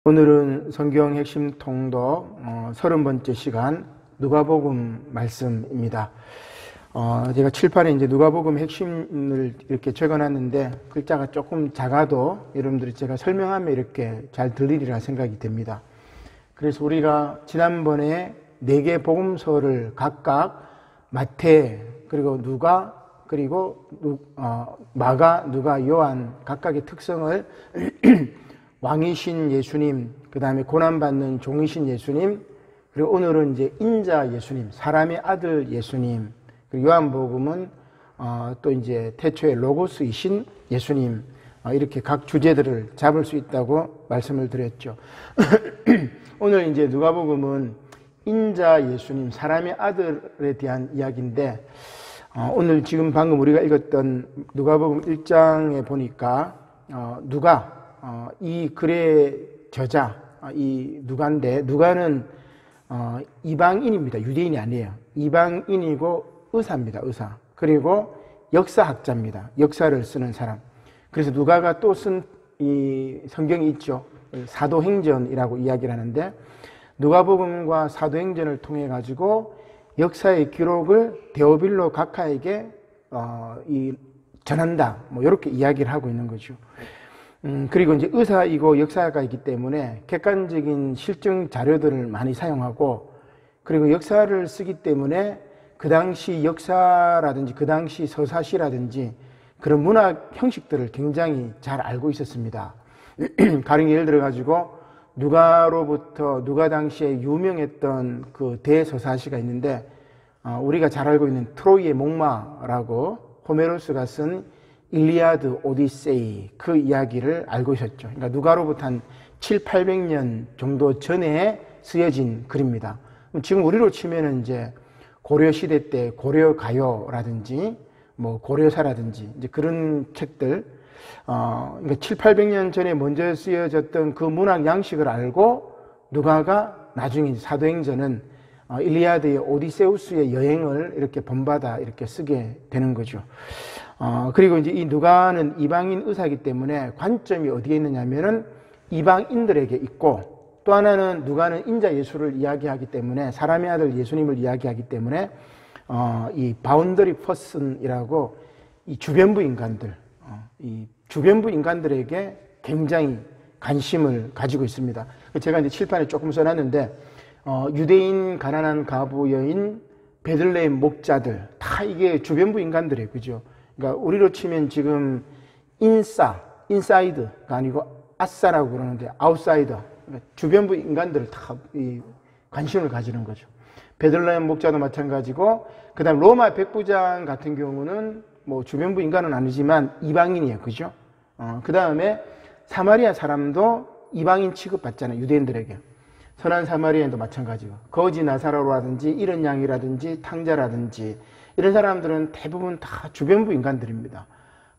오늘은 성경 핵심 통독 30번째 시간 누가복음 말씀입니다. 제가 칠판에 이제 누가복음 핵심을 이렇게 적어놨는데 글자가 조금 작아도 여러분들이 제가 설명하면 이렇게 잘 들리리라 생각이 됩니다. 그래서 우리가 지난번에 4개 복음서를 각각 마태, 그리고 누가, 그리고 마가, 누가, 요한 각각의 특성을 왕이신 예수님, 그 다음에 고난받는 종이신 예수님, 그리고 오늘은 이제 인자 예수님, 사람의 아들 예수님, 그리고 요한복음은 또 이제 태초의 로고스이신 예수님, 이렇게 각 주제들을 잡을 수 있다고 말씀을 드렸죠. 오늘 이제 누가복음은 인자 예수님, 사람의 아들에 대한 이야기인데, 오늘 지금 방금 우리가 읽었던 누가복음 1장에 보니까 누가 이 글의 저자, 이 누가인데, 누가는 이방인입니다. 유대인이 아니에요. 이방인이고 의사입니다. 의사. 그리고 역사학자입니다. 역사를 쓰는 사람. 그래서 누가가 또 쓴 이 성경이 있죠. 사도행전이라고 이야기를 하는데, 누가복음과 사도행전을 통해 가지고 역사의 기록을 데오빌로 각하에게 전한다. 뭐 이렇게 이야기를 하고 있는 거죠. 그리고 이제 의사이고 역사가이기 때문에 객관적인 실증 자료들을 많이 사용하고, 그리고 역사를 쓰기 때문에 그 당시 역사라든지 그 당시 서사시라든지 그런 문학 형식들을 굉장히 잘 알고 있었습니다. 가령 예를 들어 가지고 누가 당시에 유명했던 그 대서사시가 있는데, 우리가 잘 알고 있는 트로이의 목마라고 호메로스가 쓴 일리아드 오디세이, 그 이야기를 알고 있었죠. 그러니까 누가로부터 한 700~800년 정도 전에 쓰여진 글입니다. 지금 우리로 치면은 이제 고려시대 때 고려가요라든지 뭐 고려사라든지 이제 그런 책들, 그러니까 700~800년 전에 먼저 쓰여졌던 그 문학 양식을 알고 누가가 나중에 사도행전은 일리아드의 오디세우스의 여행을 이렇게 본받아 이렇게 쓰게 되는 거죠. 그리고 이제 이 누가는 이방인 의사이기 때문에 관점이 어디에 있느냐면은 이방인들에게 있고, 또 하나는 누가는 인자 예수를 이야기하기 때문에, 사람의 아들 예수님을 이야기하기 때문에 이 바운더리 퍼슨이라고 이 주변부 인간들, 이 주변부 인간들에게 굉장히 관심을 가지고 있습니다. 제가 이제 칠판에 조금 써놨는데, 유대인 가난한 가부 여인, 베들레헴 목자들, 다 이게 주변부 인간들이에요. 그죠? 그러니까 우리로 치면 지금 인사이드가 아니고 아싸라고 그러는데 아웃사이더, 그러니까 주변부 인간들을 다 관심을 가지는 거죠. 베들레헴 목자도 마찬가지고, 그 다음 로마 백부장 같은 경우는 뭐 주변부 인간은 아니지만 이방인이에요. 그죠? 그 다음에 사마리아 사람도 이방인 취급받잖아요. 유대인들에게. 선한 사마리아인도 마찬가지고, 거지 나사로라든지 이런 양이라든지 탕자라든지 이런 사람들은 대부분 다 주변부 인간들입니다.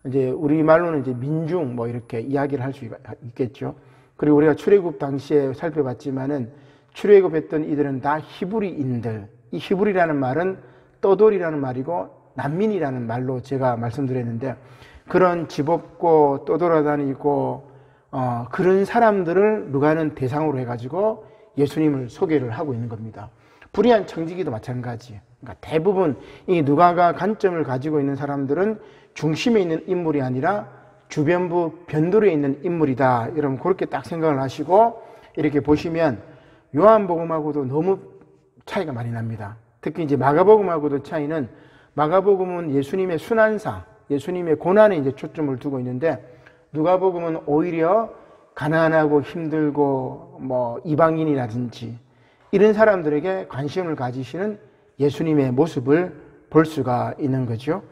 이제 우리말로는 이제 민중 뭐 이렇게 이야기를 할 수 있겠죠. 그리고 우리가 출애굽 당시에 살펴봤지만은 출애굽했던 이들은 다 히브리인들. 이 히브리라는 말은 떠돌이라는 말이고 난민이라는 말로 제가 말씀드렸는데, 그런 집 없고 떠돌아다니고 그런 사람들을 누가는 대상으로 해가지고 예수님을 소개를 하고 있는 겁니다. 불의한 청지기도 마찬가지예요. 그러니까 대부분 이 누가가 관점을 가지고 있는 사람들은 중심에 있는 인물이 아니라 주변부 변두리에 있는 인물이다. 여러분 그렇게 딱 생각을 하시고 이렇게 보시면 요한복음하고도 너무 차이가 많이 납니다. 특히 이제 마가복음하고도 차이는, 마가복음은 예수님의 순환사, 예수님의 고난에 이제 초점을 두고 있는데, 누가복음은 오히려 가난하고 힘들고 뭐 이방인이라든지 이런 사람들에게 관심을 가지시는 예수님의 모습을 볼 수가 있는 거죠.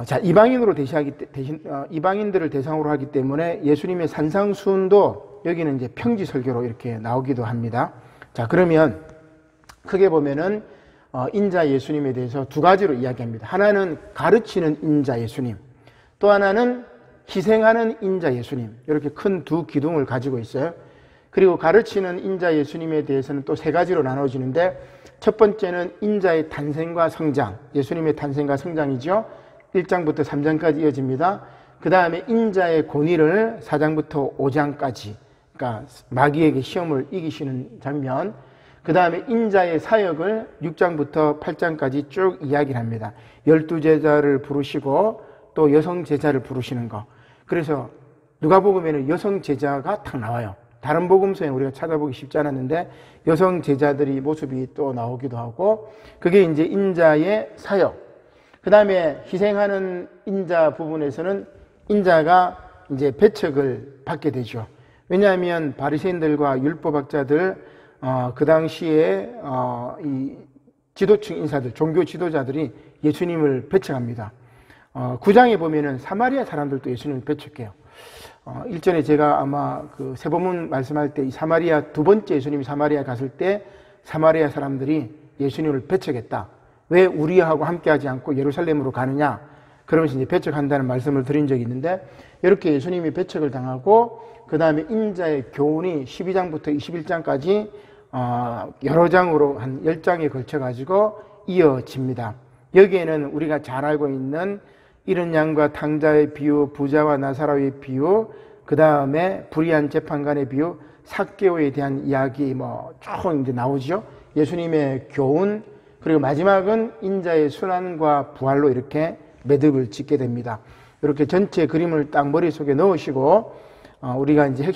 자, 이방인들을 대상으로 하기 때문에 예수님의 산상수훈도 여기는 이제 평지 설교로 이렇게 나오기도 합니다. 자, 그러면 크게 보면은 인자 예수님에 대해서 두 가지로 이야기합니다. 하나는 가르치는 인자 예수님, 또 하나는 희생하는 인자 예수님, 이렇게 큰 두 기둥을 가지고 있어요. 그리고 가르치는 인자 예수님에 대해서는 또 3가지로 나눠지는데, 첫 번째는 인자의 탄생과 성장, 예수님의 탄생과 성장이죠. 1장부터 3장까지 이어집니다. 그 다음에 인자의 권위를 4장부터 5장까지 그러니까 마귀에게 시험을 이기시는 장면, 그 다음에 인자의 사역을 6장부터 8장까지 쭉 이야기를 합니다. 12제자를 부르시고 또 여성 제자를 부르시는 거. 그래서 누가복음에는 여성 제자가 딱 나와요. 다른 복음서에 우리가 찾아보기 쉽지 않았는데 여성 제자들이 모습이 또 나오기도 하고, 그게 이제 인자의 사역. 그 다음에 희생하는 인자 부분에서는 인자가 이제 배척을 받게 되죠. 왜냐하면 바리새인들과 율법학자들, 그 당시에 이 지도층 인사들, 종교 지도자들이 예수님을 배척합니다. 9장에 보면은 사마리아 사람들도 예수님을 배척해요. 일전에 제가 아마 그 세보문 말씀할 때 이 사마리아, 두 번째 예수님이 사마리아 갔을 때 사마리아 사람들이 예수님을 배척했다. 왜 우리하고 함께하지 않고 예루살렘으로 가느냐? 그러면서 이제 배척한다는 말씀을 드린 적이 있는데, 이렇게 예수님이 배척을 당하고 그 다음에 인자의 교훈이 12장부터 21장까지 여러 장으로 한 10장에 걸쳐 가지고 이어집니다. 여기에는 우리가 잘 알고 있는 이른 양과 탕자의 비유, 부자와 나사로의 비유, 그 다음에 불의한 재판관의 비유, 삭개오에 대한 이야기 쭉 이제 나오죠. 예수님의 교훈, 그리고 마지막은 인자의 순환과 부활로 이렇게 매듭을 짓게 됩니다. 이렇게 전체 그림을 딱 머릿속에 넣으시고 우리가 이제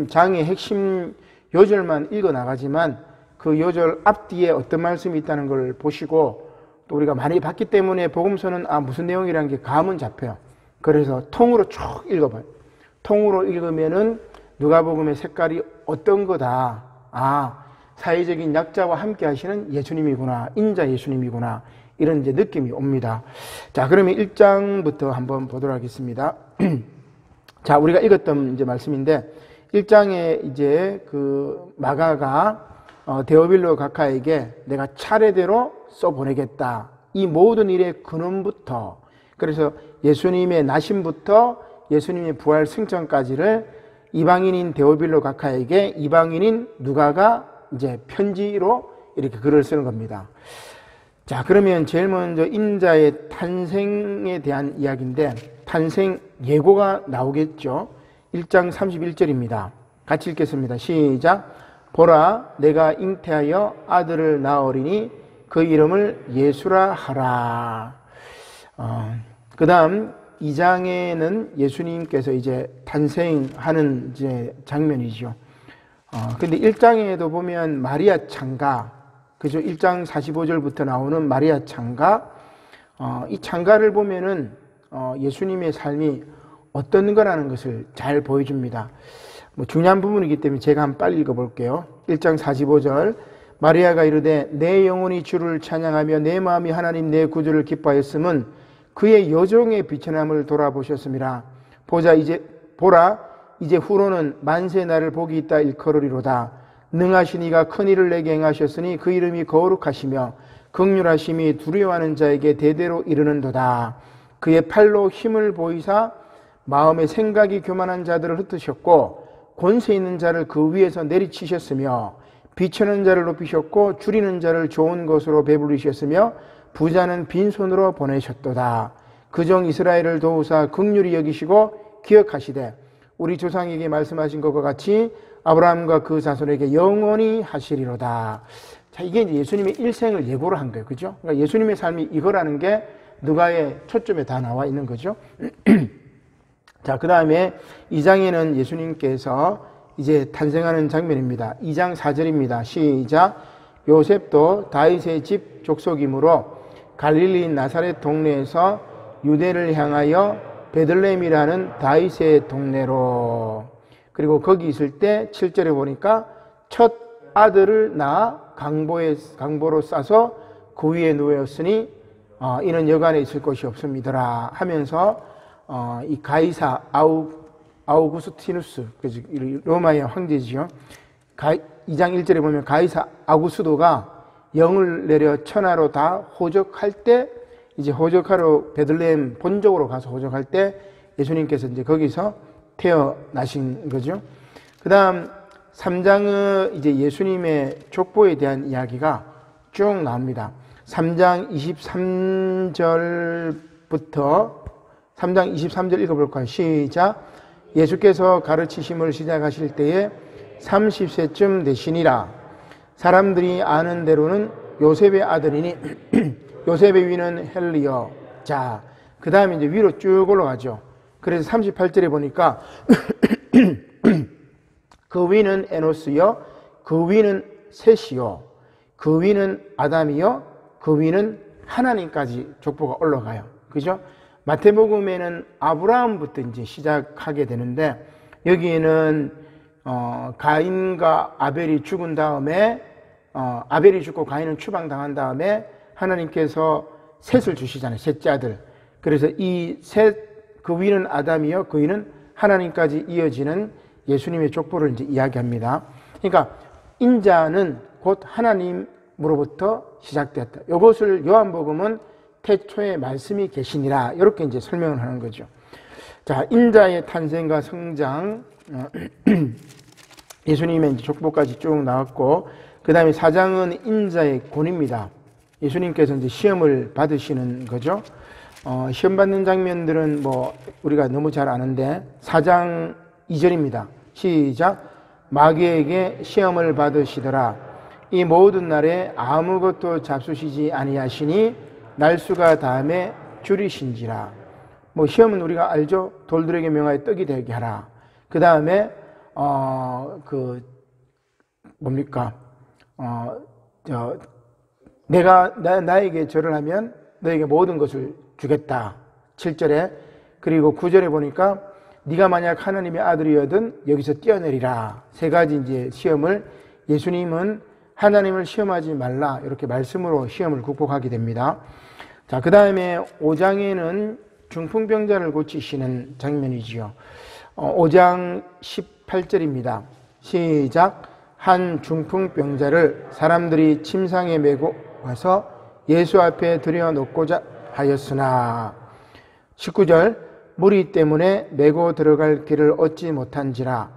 장의 핵심 요절만 읽어 나가지만 그 요절 앞뒤에 어떤 말씀이 있다는 걸 보시고, 또 우리가 많이 봤기 때문에 복음서는 무슨 내용이라는 게 감은 잡혀요. 그래서 통으로 쭉 읽어봐요. 통으로 읽으면은 누가복음의 색깔이 어떤 거다. 사회적인 약자와 함께 하시는 예수님이구나. 인자 예수님이구나. 이런 이제 느낌이 옵니다. 자, 그러면 1장부터 한번 보도록 하겠습니다. 자, 우리가 읽었던 이제 말씀인데, 1장에 이제 그 마가가 데오빌로 각하에게 내가 차례대로 써보내겠다. 이 모든 일의 근원부터, 그래서 예수님의 나심부터 예수님의 부활 승천까지를 이방인인 데오빌로 각하에게 이방인인 누가가 이제 편지로 이렇게 글을 쓰는 겁니다. 자, 그러면 제일 먼저 인자의 탄생에 대한 이야기인데, 탄생 예고가 나오겠죠. 1장 31절입니다. 같이 읽겠습니다. 시작. 보라, 내가 잉태하여 아들을 낳으리니 그 이름을 예수라 하라. 그 다음 2장에는 예수님께서 이제 탄생하는 이제 장면이죠. 근데 1장에도 보면 마리아 창가, 그죠? 1장 45절부터 나오는 마리아 창가, 이 창가를 보면은 예수님의 삶이 어떤 거라는 것을 잘 보여줍니다. 중요한 부분이기 때문에 제가 한번 빨리 읽어볼게요. 1장 45절. 마리아가 이르되 내 영혼이 주를 찬양하며 내 마음이 하나님 내 구주를 기뻐하였음은 그의 여종의 비천함을 돌아보셨음이라. 보라 이제 후로는 만세 나를 복이 있다 일컬으리로다. 능하신 이가 큰 일을 내게 행하셨으니 그 이름이 거룩하시며 긍휼하심이 두려워하는 자에게 대대로 이르는도다. 그의 팔로 힘을 보이사 마음의 생각이 교만한 자들을 흩으셨고 권세 있는 자를 그 위에서 내리치셨으며 비추는 자를 높이셨고 줄이는 자를 좋은 것으로 배부르셨으며 부자는 빈손으로 보내셨도다. 그종 이스라엘을 도우사 긍휼히 여기시고 기억하시되 우리 조상에게 말씀하신 것과 같이 아브라함과 그 자손에게 영원히 하시리로다. 자, 이게 이제 예수님의 일생을 예고를 한 거예요. 그죠? 그러니까 예수님의 삶이 이거라는 게 누가의 초점에 다 나와 있는 거죠. 자, 그 다음에 2장에는 예수님께서 이제 탄생하는 장면입니다. 2장 4절입니다. 시작. 요셉도 다윗의 집 족속이므로 갈릴리인 나사렛 동네에서 유대를 향하여 베들레헴이라는 다윗의 동네로. 그리고 거기 있을 때 7절에 보니까 첫 아들을 낳아 강보로 싸서 그 위에 누웠으니 이는 여간에 있을 곳이 없습니다라 하면서 이 가이사 아우구스티누스, 로마의 황제지요. 2장 1절에 보면 가이사 아구스도가 영을 내려 천하로 다 호적할 때, 이제 호적하러 베들레헴 본적으로 가서 호적할 때 예수님께서 이제 거기서 태어나신 거죠. 그 다음 3장은 이제 예수님의 족보에 대한 이야기가 쭉 나옵니다. 3장 23절부터 3장 23절 읽어볼까요? 시작. 예수께서 가르치심을 시작하실 때에 30세쯤 되시니라. 사람들이 아는 대로는 요셉의 아들이니 요셉의 위는 헬리여. 자, 그 다음에 이제 위로 쭉 올라가죠. 그래서 38절에 보니까 그 위는 에노스여, 그 위는 셋이요, 그 위는 아담이요, 그 위는 하나님까지 족보가 올라가요. 그죠? 마태복음에는 아브라함부터 이제 시작하게 되는데, 여기에는 가인과 아벨이 죽은 다음에 아벨이 죽고 가인은 추방당한 다음에 하나님께서 셋을 주시잖아요. 셋째 아들. 그래서 이 셋, 그 위는 아담이요, 그 위는 하나님까지 이어지는 예수님의 족보를 이제 이야기합니다. 그러니까 인자는 곧 하나님으로부터 시작되었다. 이것을 요한복음은 태초에 말씀이 계시니라, 이렇게 이제 설명을 하는 거죠. 자, 인자의 탄생과 성장, 예수님의 이제 족보까지 쭉 나왔고, 그 다음에 4장은 인자의 고뇌입니다. 예수님께서 이제 시험을 받으시는 거죠. 시험 받는 장면들은 뭐 우리가 너무 잘 아는데 4장 2절입니다. 시작. 마귀에게 시험을 받으시더라. 이 모든 날에 아무것도 잡수시지 아니하시니 날수가 다음에 줄이신지라. 뭐 시험은 우리가 알죠. 돌들에게 명하여 떡이 되게 하라. 그 다음에 뭡니까? 나에게 절을 하면 너에게 모든 것을 주겠다. 7절에. 그리고 9절에 보니까 네가 만약 하나님의 아들이거든 여기서 뛰어내리라. 세 가지 이제 시험을, 예수님은 하나님을 시험하지 말라, 이렇게 말씀으로 시험을 극복하게 됩니다. 자, 그 다음에 5장에는 중풍병자를 고치시는 장면이지요. 5장 18절입니다. 시작. 한 중풍병자를 사람들이 침상에 메고 와서 예수 앞에 들여놓고자 하였으나. 19절. 무리 때문에 메고 들어갈 길을 얻지 못한지라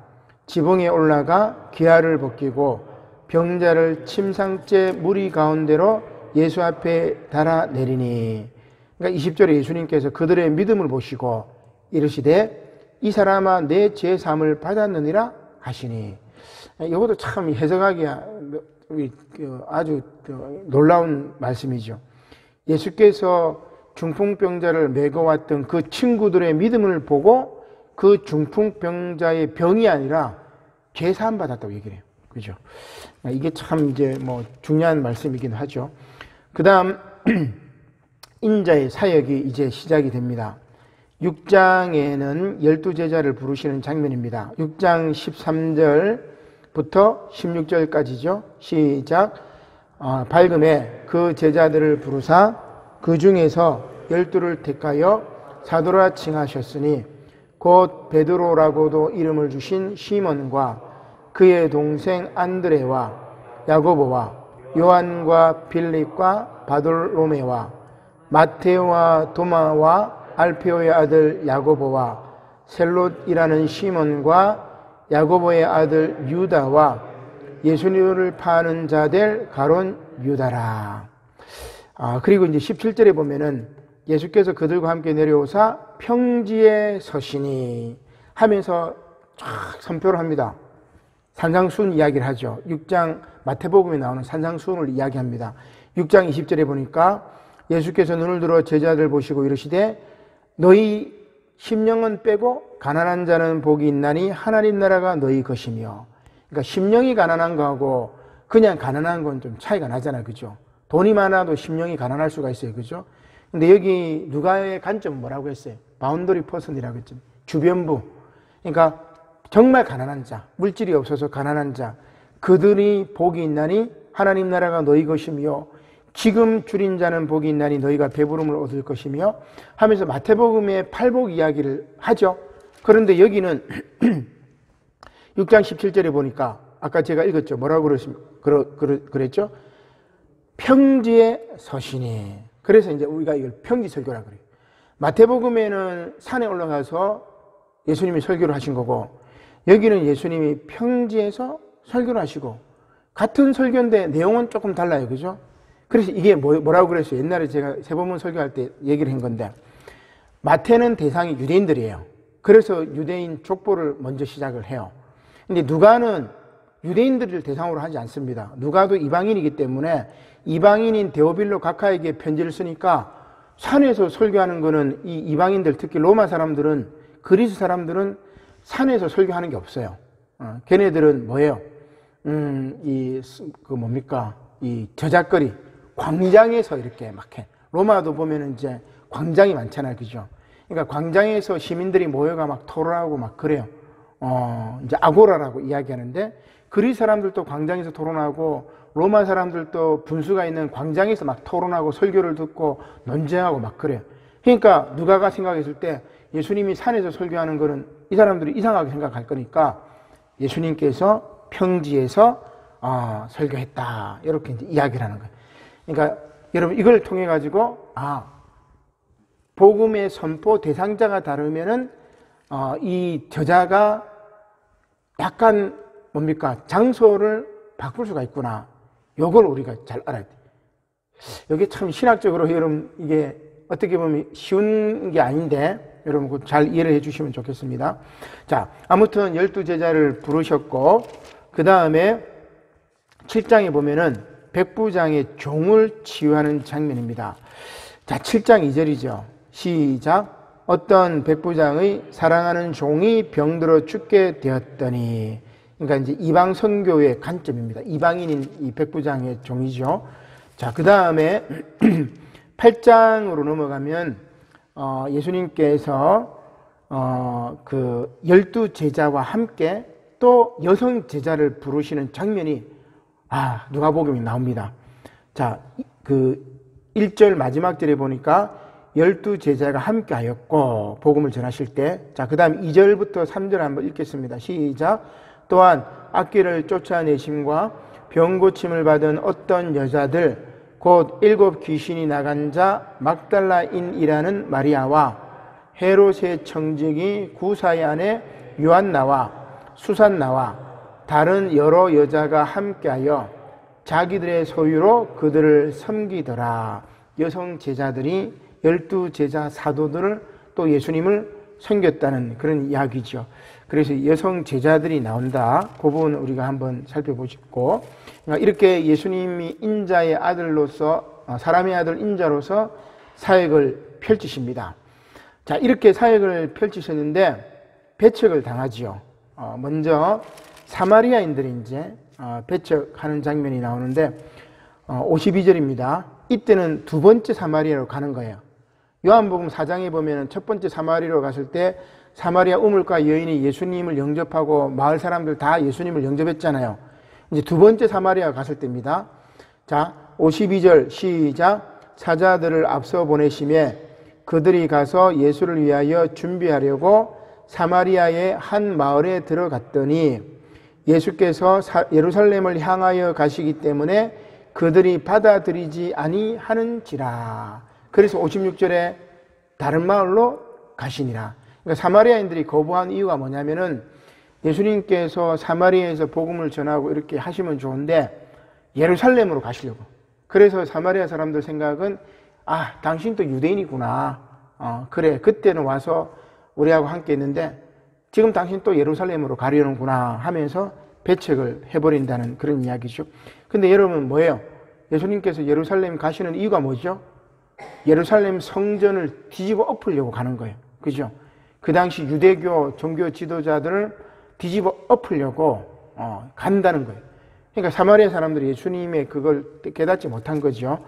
지붕에 올라가 기아를 벗기고 병자를 침상째 무리 가운데로 예수 앞에 달아내리니. 그러니까 20절에 예수님께서 그들의 믿음을 보시고 이르시되 이 사람아 내 죄 사함을 받았느니라 하시니. 이것도 참 해석하기 아주 놀라운 말씀이죠. 예수께서 중풍병자를 메고 왔던 그 친구들의 믿음을 보고 그 중풍병자의 병이 아니라 죄 사함 받았다고 얘기를 해요. 그죠? 이게 참 이제 뭐 중요한 말씀이긴 하죠. 그 다음 인자의 사역이 이제 시작이 됩니다. 6장에는 12제자를 부르시는 장면입니다. 6장 13절부터 16절까지죠. 시작. 밝음에 그 제자들을 부르사 그 중에서 12를 택하여 사도라 칭하셨으니 곧 베드로라고도 이름을 주신 시몬과 그의 동생 안드레와 야고보와 요한과 빌립과 바돌로메와 마테오와 도마와 알페오의 아들 야고보와 셀롯이라는 시몬과 야고보의 아들 유다와 예수님을 파는 자들 가론 유다라. 그리고 이제 17절에 보면은 예수께서 그들과 함께 내려오사 평지에 서시니 하면서 쫙 선표를 합니다. 산상수훈 이야기를 하죠. 6장 마태복음에 나오는 산상수훈을 이야기합니다. 6장 20절에 보니까 예수께서 눈을 들어 제자들 보시고 이르시되 너희 심령은 빼고 가난한 자는 복이 있나니 하나님 나라가 너희 것이며. 그러니까 심령이 가난한 거하고 그냥 가난한 건 좀 차이가 나잖아요. 그죠? 돈이 많아도 심령이 가난할 수가 있어요. 그죠? 근데 여기 누가의 관점은 뭐라고 했어요? 바운더리 퍼슨이라고 했죠. 주변부. 그러니까 정말 가난한 자, 물질이 없어서 가난한 자, 그들이 복이 있나니 하나님 나라가 너희 것이며 지금 줄인 자는 복이 있나니 너희가 배부름을 얻을 것이며 하면서 마태복음의 팔복 이야기를 하죠. 그런데 여기는 6장 17절에 보니까 아까 제가 읽었죠. 뭐라고 그랬죠? 평지에 서시니. 그래서 이제 우리가 이걸 평지 설교라고 그래요. 마태복음에는 산에 올라가서 예수님이 설교를 하신 거고 여기는 예수님이 평지에서 설교를 하시고 같은 설교인데 내용은 조금 달라요. 그죠? 그래서 이게 뭐라고 그랬어요? 옛날에 제가 세번문 설교할 때 얘기를 한 건데 마태는 대상이 유대인들이에요. 그래서 유대인 족보를 먼저 시작을 해요. 근데 누가는 유대인들을 대상으로 하지 않습니다. 누가도 이방인이기 때문에 이방인인 데오빌로 각하에게 편지를 쓰니까 산에서 설교하는 거는 이 이방인들, 특히 로마 사람들은, 그리스 사람들은 산에서 설교하는 게 없어요. 걔네들은 뭐예요? 이 저작거리, 광장에서 이렇게 막 해. 로마도 보면은 이제 광장이 많잖아요. 그죠? 그러니까 광장에서 시민들이 모여가 막 토론하고 막 그래요. 이제 아고라라고 이야기하는데, 그리스 사람들도 광장에서 토론하고, 로마 사람들도 분수가 있는 광장에서 막 토론하고 설교를 듣고 논쟁하고 막 그래요. 그러니까 누가가 생각했을 때 예수님이 산에서 설교하는 거는 이 사람들이 이상하게 생각할 거니까 예수님께서 평지에서 설교했다. 이렇게 이제 이야기를 하는 거예요. 그러니까 여러분 이걸 통해 가지고 복음의 선포 대상자가 다르면은 이 저자가 약간 장소를 바꿀 수가 있구나. 요걸 우리가 잘 알아야 돼. 여기 참 신학적으로 여러분 이게 어떻게 보면 쉬운 게 아닌데 여러분 잘 이해를 해 주시면 좋겠습니다. 자, 아무튼 12제자를 부르셨고 그 다음에 7장에 보면은 백부장의 종을 치유하는 장면입니다. 자, 7장 2절이죠. 시작. 어떤 백부장의 사랑하는 종이 병들어 죽게 되었더니, 그러니까 이제 이방 선교의 관점입니다. 이방인인 이 백부장의 종이죠. 자, 그 다음에 8장으로 넘어가면 예수님께서 그 12제자와 함께 또 여성 제자를 부르시는 장면이 누가복음에 나옵니다. 자, 그 1절 마지막 절에 보니까 12제자가 함께 하였고 복음을 전하실 때, 자, 그 다음 2절부터 3절 한번 읽겠습니다. 시작. 또한 악귀를 쫓아내심과 병 고침을 받은 어떤 여자들 곧 7 귀신이 나간 자 막달라인이라는 마리아와 헤롯의 청지기 구사의 아내 요한나와 수산나와 다른 여러 여자가 함께하여 자기들의 소유로 그들을 섬기더라. 여성 제자들이 12제자 사도들을 또 예수님을 섬겼다는 그런 이야기죠. 그래서 여성 제자들이 나온다. 그 부분 우리가 한번 살펴보시고, 이렇게 예수님이 인자의 아들로서, 사람의 아들 인자로서 사역을 펼치십니다. 자, 이렇게 사역을 펼치셨는데 배척을 당하지요. 먼저 사마리아인들이 이제 배척하는 장면이 나오는데 52절입니다. 이때는 두 번째 사마리아로 가는 거예요. 요한복음 4장에 보면 첫 번째 사마리아로 갔을 때 사마리아 우물가 여인이 예수님을 영접하고 마을 사람들 다 예수님을 영접했잖아요. 이제 두 번째 사마리아 갔을 때입니다. 자, 52절 시작. 사자들을 앞서 보내심에 그들이 가서 예수를 위하여 준비하려고 사마리아의 한 마을에 들어갔더니 예수께서 예루살렘을 향하여 가시기 때문에 그들이 받아들이지 아니하는지라. 그래서 56절에 다른 마을로 가시니라. 그러니까 사마리아인들이 거부한 이유가 뭐냐면은 예수님께서 사마리아에서 복음을 전하고 이렇게 하시면 좋은데 예루살렘으로 가시려고. 그래서 사마리아 사람들 생각은 당신도 유대인이구나. 그래, 그때는 와서 우리하고 함께 있는데 지금 당신 또 예루살렘으로 가려는구나 하면서 배척을 해버린다는 그런 이야기죠. 근데 여러분 뭐예요? 예수님께서 예루살렘 가시는 이유가 뭐죠? 예루살렘 성전을 뒤집어 엎으려고 가는 거예요. 그죠? 그 당시 유대교 종교 지도자들을 뒤집어 엎으려고 간다는 거예요. 그러니까 사마리아 사람들이 예수님의 그걸 깨닫지 못한 거죠.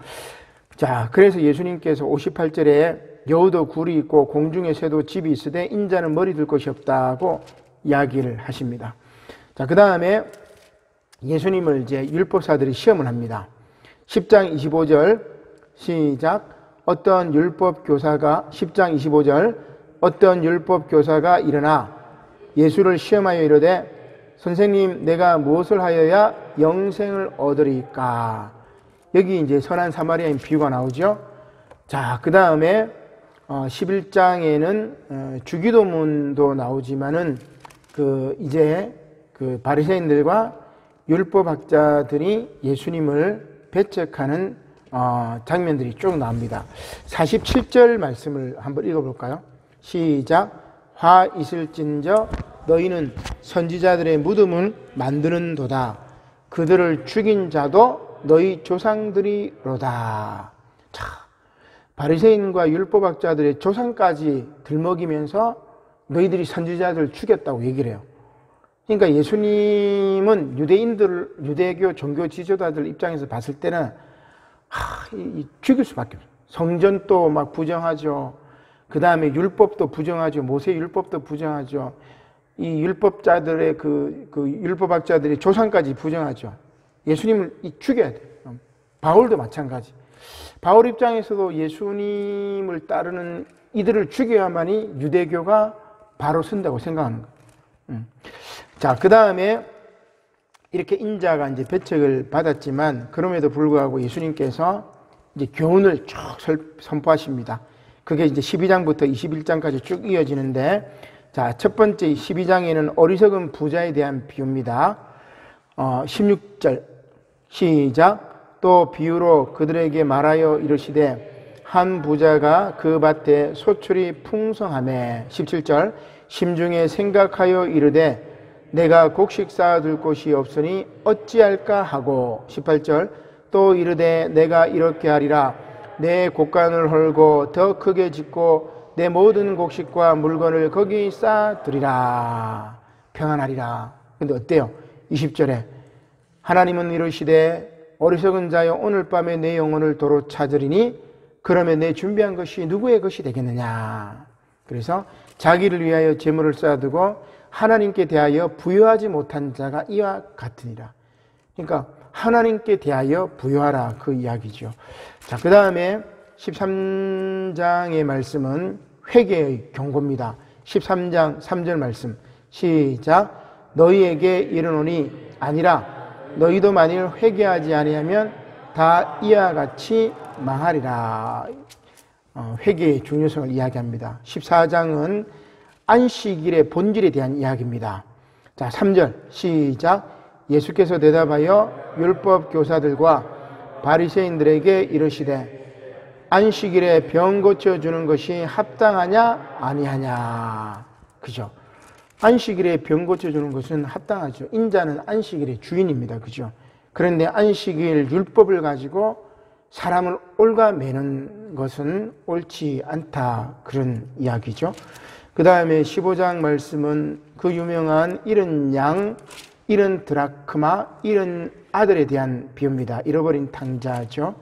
자, 그래서 예수님께서 58절에 여우도 굴이 있고 공중의 새도 집이 있으되 인자는 머리 들 것이 없다고 이야기를 하십니다. 자, 그 다음에 예수님을 이제 율법사들이 시험을 합니다. 10장 25절 시작. 어떤 율법 교사가 10장 25절 어떤 율법 교사가 일어나 예수를 시험하여 이르되 선생님 내가 무엇을 하여야 영생을 얻으리까? 여기 이제 선한 사마리아인 비유가 나오죠. 자, 그 다음에 11장에는 주기도문도 나오지만은 이제 바리새인들과 율법학자들이 예수님을 배척하는 장면들이 쭉 나옵니다. 47절 말씀을 한번 읽어볼까요? 시작. 화 있을진저 너희는 선지자들의 무덤을 만드는도다. 그들을 죽인 자도 너희 조상들이로다. 자, 바리새인과 율법학자들의 조상까지 들먹이면서 너희들이 선지자들을 죽였다고 얘기를 해요. 그러니까 예수님은 유대교 종교 지도자들 입장에서 봤을 때는 죽일 수밖에 없어요. 성전도 막 부정하죠. 그 다음에 율법도 부정하죠. 모세 율법도 부정하죠. 이 율법자들의 율법학자들의 조상까지 부정하죠. 예수님을 죽여야 돼요. 바울도 마찬가지. 바울 입장에서도 예수님을 따르는 이들을 죽여야만이 유대교가 바로 선다고 생각하는 거예요. 자, 그 다음에 이렇게 인자가 이제 배척을 받았지만 그럼에도 불구하고 예수님께서 이제 교훈을 쭉 선포하십니다. 그게 이제 12장부터 21장까지 쭉 이어지는데, 자, 첫 번째 12장에는 어리석은 부자에 대한 비유입니다. 16절 시작. 또 비유로 그들에게 말하여 이르시되 한 부자가 그 밭에 소출이 풍성하매 17절 심중에 생각하여 이르되 내가 곡식 쌓아둘 곳이 없으니 어찌할까 하고 18절 또 이르되 내가 이렇게 하리라 내 곡간을 헐고 더 크게 짓고 내 모든 곡식과 물건을 거기 쌓아두리라 평안하리라. 근데 어때요? 20절에 하나님은 이르시되 어리석은 자여 오늘 밤에 내 영혼을 도로 찾으리니 그러면 내 준비한 것이 누구의 것이 되겠느냐. 그래서 자기를 위하여 재물을 쌓아두고 하나님께 대하여 부여하지 못한 자가 이와 같으니라. 그러니까 하나님께 대하여 부여하라, 그 이야기죠. 자, 그 다음에 13장의 말씀은 회개의 경고입니다. 13장 3절 말씀 시작. 너희에게 이르노니 아니라 너희도 만일 회개하지 아니하면 다 이와 같이 망하리라. 회개의 중요성을 이야기합니다. 14장은 안식일의 본질에 대한 이야기입니다. 자, 3절 시작. 예수께서 대답하여 율법 교사들과 바리새인들에게 이르시되 안식일에 병 고쳐주는 것이 합당하냐 아니하냐. 그죠? 안식일에 병 고쳐주는 것은 합당하죠. 인자는 안식일의 주인입니다. 그죠? 그런데 안식일 율법을 가지고 사람을 옳가매는 것은 옳지 않다, 그런 이야기죠. 그 다음에 15장 말씀은 그 유명한 잃은 양, 잃은 드라크마, 잃은 아들에 대한 비유입니다. 잃어버린 탕자죠.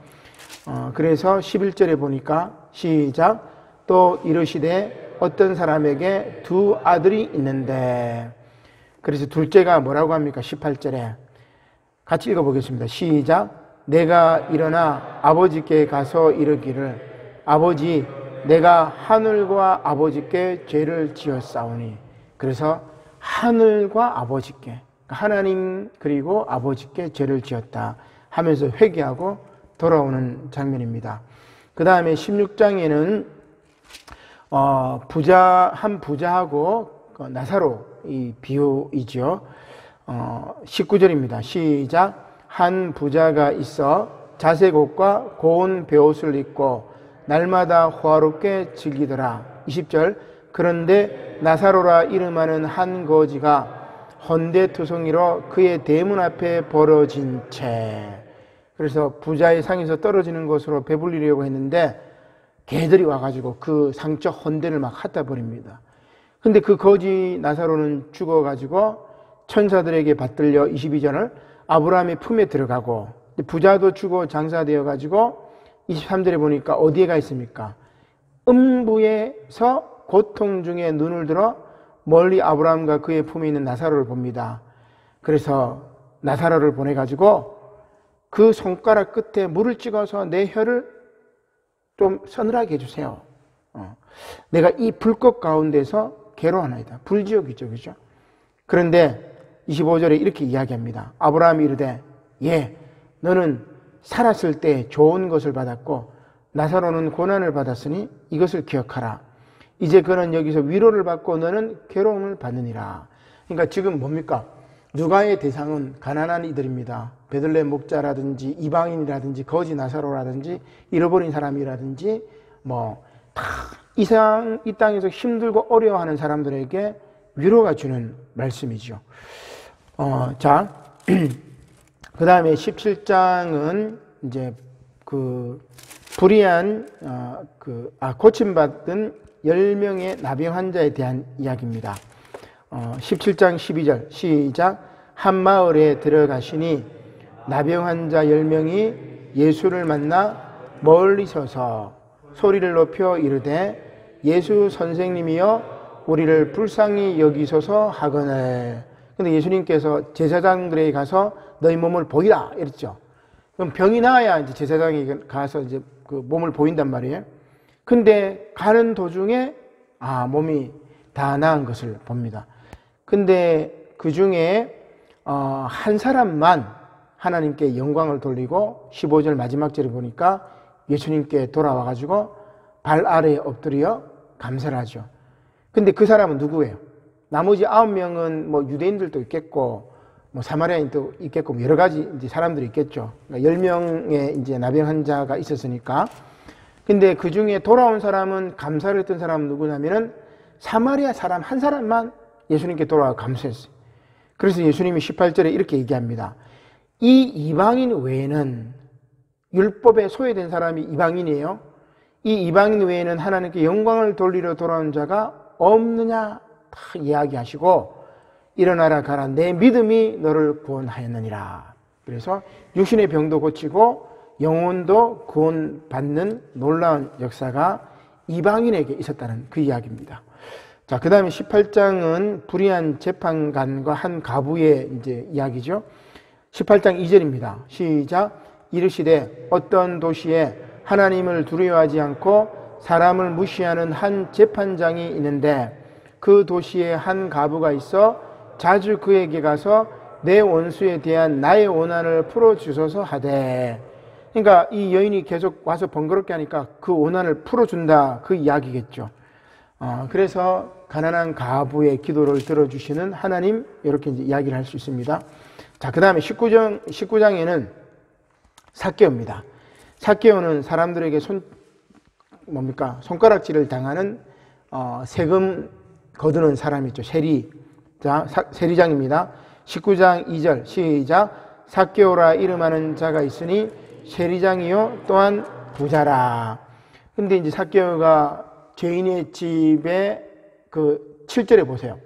그래서 11절에 보니까 시작. 또 이르시되 어떤 사람에게 두 아들이 있는데, 그래서 둘째가 뭐라고 합니까? 18절에 같이 읽어보겠습니다. 시작. 내가 일어나 아버지께 가서 이르기를 아버지 내가 하늘과 아버지께 죄를 지었사오니. 그래서 하늘과 아버지께, 하나님 그리고 아버지께 죄를 지었다 하면서 회개하고 돌아오는 장면입니다. 그 다음에 16장에는 한 부자하고 나사로 이 비유이죠. 19절입니다. 시작. 한 부자가 있어 자색 옷과 고운 베옷을 입고 날마다 호화롭게 즐기더라. 20절. 그런데 나사로라 이름하는 한 거지가 헌데투성이로 그의 대문 앞에 벌어진 채. 그래서 부자의 상에서 떨어지는 것으로 배불리려고 했는데 개들이 와가지고 그 상처 헌데를 막 핥아 버립니다. 근데 그 거지 나사로는 죽어가지고 천사들에게 받들려 22절을 아브라함의 품에 들어가고, 부자도 죽어 장사되어가지고 23절에 보니까 어디에 가 있습니까? 음부에서 고통 중에 눈을 들어 멀리 아브라함과 그의 품에 있는 나사로를 봅니다. 그래서 나사로를 보내가지고 그 손가락 끝에 물을 찍어서 내 혀를 좀 서늘하게 해주세요. 내가 이 불꽃 가운데서 괴로워하나이다. 불지옥이죠, 그죠? 그런데 25절에 이렇게 이야기합니다. 아브라함이 이르되 예, 너는 살았을 때 좋은 것을 받았고 나사로는 고난을 받았으니 이것을 기억하라. 이제 그는 여기서 위로를 받고 너는 괴로움을 받느니라. 그러니까 지금 뭡니까? 누가의 대상은 가난한 이들입니다. 베들레헴 목자라든지 이방인이라든지 거지 나사로라든지 잃어버린 사람이라든지 뭐 이 땅에서 힘들고 어려워하는 사람들에게 위로가 주는 말씀이죠. 자, 그 다음에 17장은 이제 불의한, 고침받은 10명의 나병 환자에 대한 이야기입니다. 17장 12절, 시작. 한 마을에 들어가시니 나병 환자 10명이 예수를 만나 멀리 서서 소리를 높여 이르되 예수 선생님이여 우리를 불쌍히 여기소서 하거늘. 근데 예수님께서 제사장들에게 가서 너희 몸을 보이라 이랬죠. 그럼 병이 나아야 이제 제사장이 가서 이제 그 몸을 보인단 말이에요. 근데 가는 도중에 몸이 다 나은 것을 봅니다. 근데 그 중에 한 사람만 하나님께 영광을 돌리고 15절 마지막 절에 보니까 예수님께 돌아와 가지고 발 아래에 엎드려 감사를 하죠. 근데 그 사람은 누구예요? 나머지 9명은 뭐 유대인들도 있겠고 뭐 사마리아인도 있겠고 뭐 여러 가지 이제 사람들이 있겠죠. 그러니까 10명의 이제 나병 환자가 있었으니까. 근데 그 중에 돌아온 사람은 감사를 했던 사람은 누구냐면은 사마리아 사람 한 사람만 예수님께 돌아와 감사했어요. 그래서 예수님이 18절에 이렇게 얘기합니다. 이 이방인 외에는 율법에 소외된 사람이 이방인이에요. 이 이방인 외에는 하나님께 영광을 돌리러 돌아온 자가 없느냐 다 이야기하시고 일어나라 가라 내 믿음이 너를 구원하였느니라. 그래서 육신의 병도 고치고 영혼도 구원받는 놀라운 역사가 이방인에게 있었다는 그 이야기입니다. 자, 그 다음에 18장은 불의한 재판관과 한 과부의 이제 이야기죠. 18장 2절입니다. 시작. 이르시되 어떤 도시에 하나님을 두려워하지 않고 사람을 무시하는 한 재판장이 있는데 그 도시에 한 과부가 있어 자주 그에게 가서 내 원수에 대한 나의 원한을 풀어주소서 하되. 그러니까 이 여인이 계속 와서 번거롭게 하니까 그 원한을 풀어준다 그 이야기겠죠. 그래서 가난한 과부의 기도를 들어주시는 하나님 이렇게 이제 이야기를 할 수 있습니다. 자, 그 다음에 19장에는 삭개오입니다. 삭개오는 사람들에게 손가락질을 당하는 세금 거두는 사람이죠. 세리. 자, 세리장입니다. 19장 2절 시작. 삭개오라 이름하는 자가 있으니 세리장이요 또한 부자라. 근데 이제 삭개오가 죄인의 집에 그 7절에 보세요.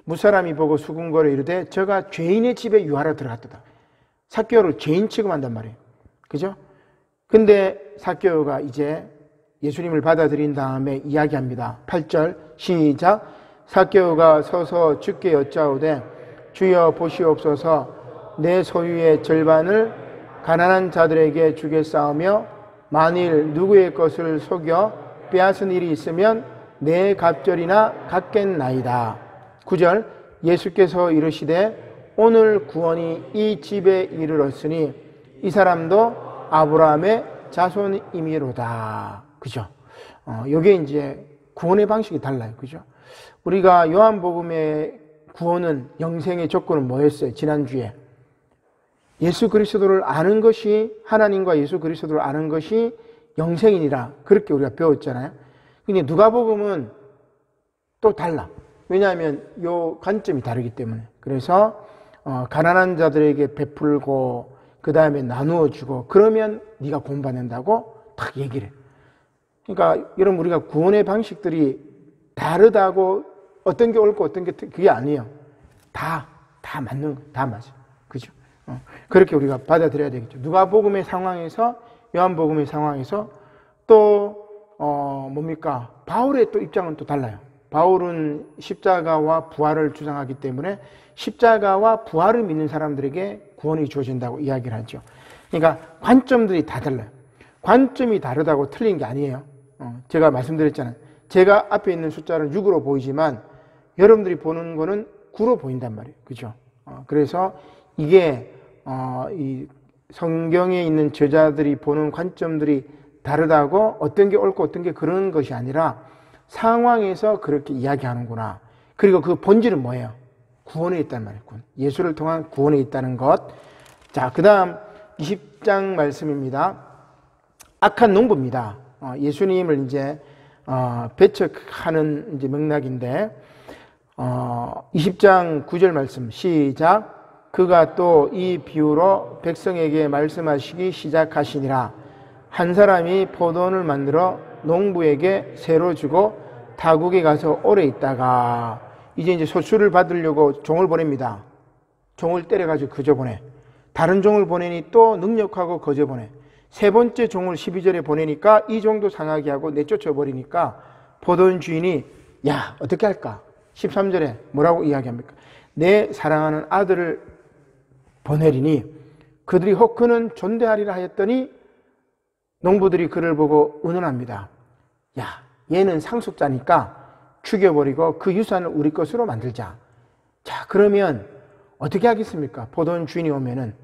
무사람이 보고 수군거려 이르되 저가 죄인의 집에 유하러 들어갔다. 삭개오를 죄인 취급한단 말이에요. 그죠? 근데 삭개오가 이제 예수님을 받아들인 다음에 이야기합니다. 8절 시작. 삭개오가 서서 주께 여짜오되 주여 보시옵소서 내 소유의 절반을 가난한 자들에게 주겠사오며 만일 누구의 것을 속여 빼앗은 일이 있으면 내 갑절이나 갚겠나이다. 9절 예수께서 이르시되 오늘 구원이 이 집에 이르렀으니 이 사람도 아브라함의 자손이미로다. 그죠? 요게 이제 구원의 방식이 달라요. 그죠? 우리가 요한복음의 구원은 영생의 조건은 뭐였어요? 지난주에 예수 그리스도를 아는 것이 하나님과 예수 그리스도를 아는 것이 영생이니라 그렇게 우리가 배웠잖아요. 근데 누가복음은 또 달라. 왜냐하면 요 관점이 다르기 때문에. 그래서 가난한 자들에게 베풀고 그 다음에 나누어 주고 그러면 네가 구원받는다고 딱 얘기를 해. 그러니까 여러분 우리가 구원의 방식들이 다르다고 어떤 게 옳고 어떤 게 그게 아니에요. 다 맞는 거, 다 맞아. 그죠? 그렇게 우리가 받아들여야 되겠죠. 누가복음의 상황에서 요한복음의 상황에서 또 뭡니까? 바울의 또 입장은 또 달라요. 바울은 십자가와 부활을 주장하기 때문에 십자가와 부활을 믿는 사람들에게 구원이 주어진다고 이야기를 하죠. 그러니까 관점들이 다 달라요. 관점이 다르다고 틀린 게 아니에요. 제가 말씀드렸잖아요. 제가 앞에 있는 숫자는 6으로 보이지만 여러분들이 보는 거는 9로 보인단 말이에요. 그죠? 그래서 이게 이 성경에 있는 저자들이 보는 관점들이 다르다고 어떤 게 옳고 어떤 게 그런 것이 아니라 상황에서 그렇게 이야기하는구나. 그리고 그 본질은 뭐예요? 구원에 있다는 말이에요. 예수를 통한 구원에 있다는 것. 자, 그 다음 20장 말씀입니다. 악한 농부입니다. 예수님을 이제 배척하는 이제 맥락인데 20장 9절 말씀 시작. 그가 또 이 비유로 백성에게 말씀하시기 시작하시니라. 한 사람이 포도원을 만들어 농부에게 새로 주고 타국에 가서 오래 있다가 이제 소출을 받으려고 종을 보냅니다. 종을 때려가지고 거저 보내. 다른 종을 보내니 또 능력하고 거저 보내. 세 번째 종을 12절에 보내니까 이 종도 상하게 하고 내쫓아 버리니까 포도원 주인이 야 어떻게 할까? 13절에 뭐라고 이야기합니까? 내 사랑하는 아들을 보내리니 그들이 혹 그는 존대하리라 하였더니 농부들이 그를 보고 의논합니다. 야 얘는 상속자니까 죽여버리고 그 유산을 우리 것으로 만들자. 자 그러면 어떻게 하겠습니까? 포도원 주인이 오면은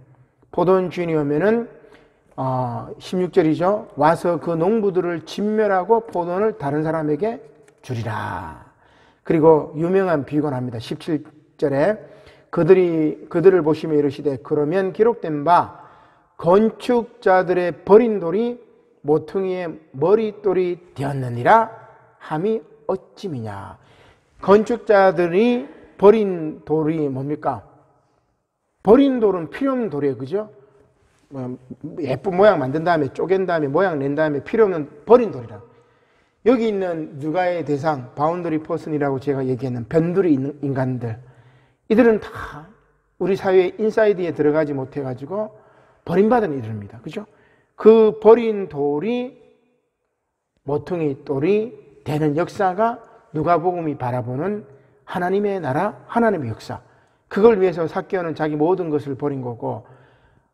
16절이죠. 와서 그 농부들을 진멸하고 포도원을 다른 사람에게 주리라. 그리고 유명한 비유가 납니다. 17절에 그들을 보시며 이르시되 그러면 기록된 바 건축자들의 버린 돌이 모퉁이의 머릿돌이 되었느니라 함이 어찌미냐. 건축자들이 버린 돌이 뭡니까? 버린 돌은 필요 없는 돌이에요. 그죠? 예쁜 모양 만든 다음에 쪼갠 다음에 모양 낸 다음에 필요 없는 버린 돌이라. 여기 있는 누가의 대상 바운더리 퍼슨이라고 제가 얘기했는 변두리 있는 인간들, 이들은 다 우리 사회의 인사이드에 들어가지 못해가지고 버림받은 이들입니다. 그죠? 그 버린 돌이 모퉁이 돌이 되는 역사가 누가복음이 바라보는 하나님의 나라, 하나님의 역사. 그걸 위해서 삭개오는 자기 모든 것을 버린 거고,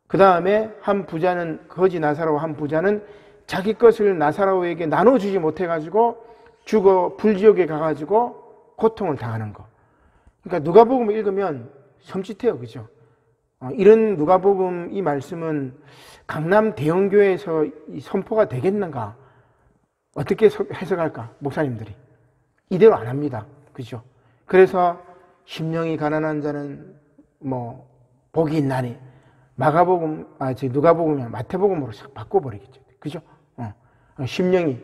그 다음에 한 부자는, 거지 나사로 한 부자는 자기 것을 나사로에게 나눠주지 못해가지고 죽어 불지옥에 가가지고 고통을 당하는 거. 그러니까 누가복음을 읽으면 섬찟해요. 그죠? 이런 누가복음 이 말씀은 강남 대형교회에서 선포가 되겠는가? 어떻게 해석할까? 목사님들이. 이대로 안 합니다. 그죠? 그래서 심령이 가난한 자는 뭐 복이 있나니 누가복음이나 마태복음으로 싹 바꿔버리겠죠. 그죠? 심령이